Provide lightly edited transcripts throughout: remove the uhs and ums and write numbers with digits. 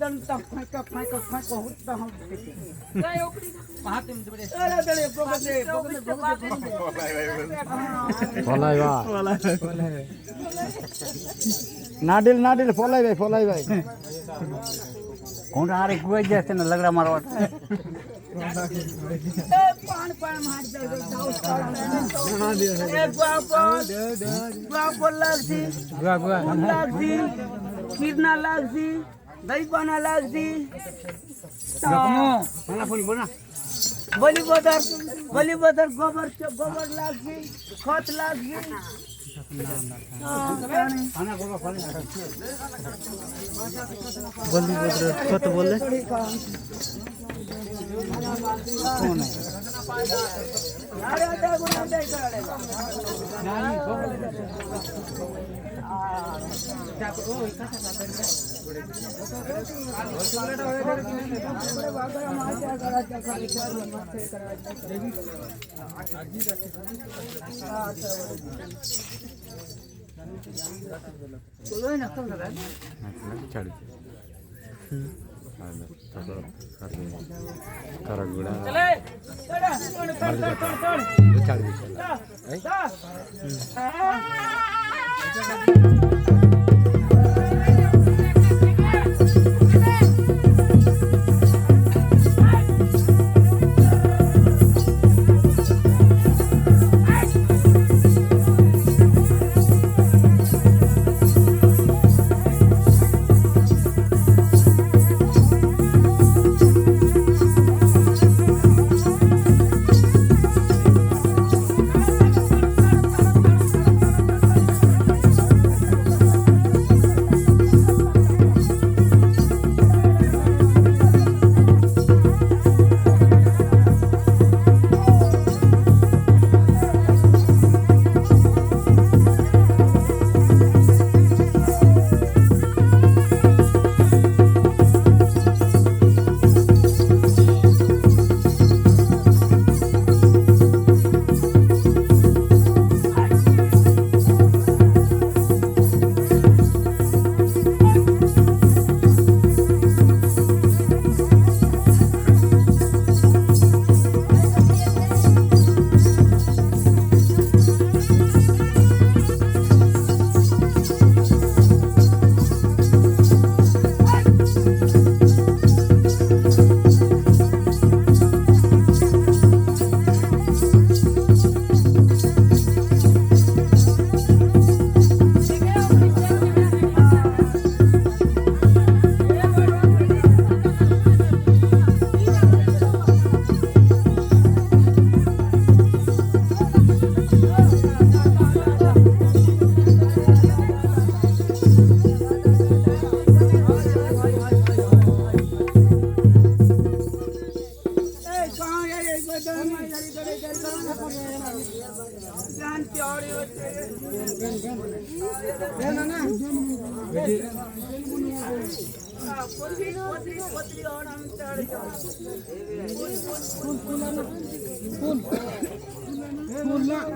दन तक फाक होता हम काय ओकरी महाते में बड़े अरे दड़े पकड़े फलाई नाडिल फलाई भाई कौन आरे कुए जैसे न लग रहा मारो पान मार दे दाउस ए बाप लागसी लागसी किरना लागसी दही पाना लागसी बलि बदर गोबर लागसी खत लागसी बलि बदर खत बोले कौन है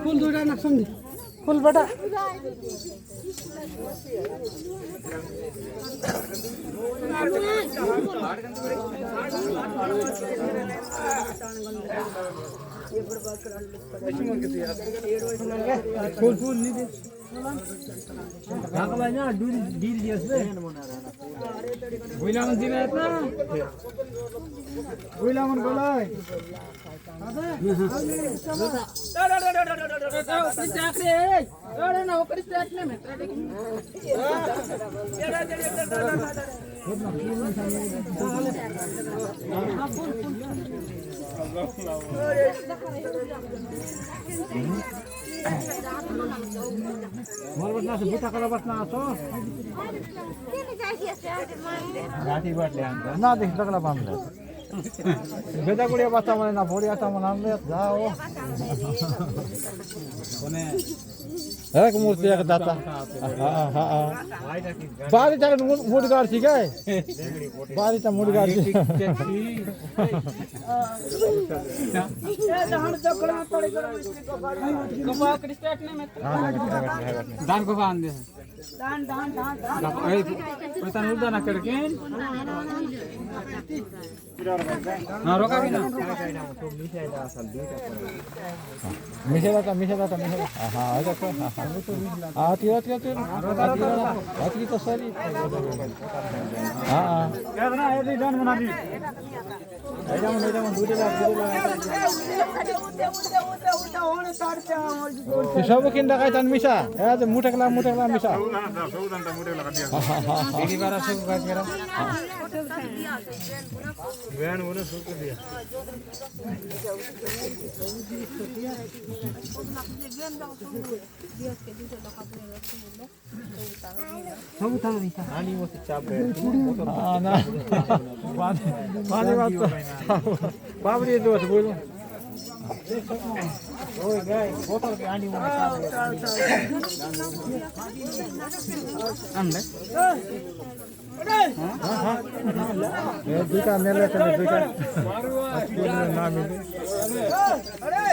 फूल दूरा ना समझ फूल बड़ा फूल नहीं दे ना डील दिया से बुलावन दिन है ना बुलावन बोलाय ना ओकरी स्टार्ट ने में मोरबटना से बुटा कला बसना आसो घाटी बाटले ना देख तकला बांधले बेटा गुड़िया बच्चा मने ना फोड़ी आता मन आनले जाओ कोने एक मूर्ति एक दाता हां हां बारी तक मुडगार छी गए बारी त मुडगार छी ए जहां दखड़ा पड़े करो को बारी कबा क्रिस्टेट ने में दान को बांध दे দান দান দান দান এই পয়সা উল্টা না করকেন না রোকা কি না মিশে দাতা হ্যাঁ এটা তো হ্যাঁ তিরা আতি তো সরি হ্যাঁ কেন না এই ডান বনা দি এই যেমন দুটো লাখ সব কিন ডাকাই তান মিশা এই যে মুঠে গেলাম মিশা এদিবারা সব কাজ করা ভ্যান বলে সব দিয়া সবু থাকা দিতা আনি মতে চাপ না পানি বাত বাবরি দোস বলো ওই গায় বোতল কে আনি মতে চাপ আনলে হ্যাঁ ये दुटा मेले चले दुटा ना मिले अरे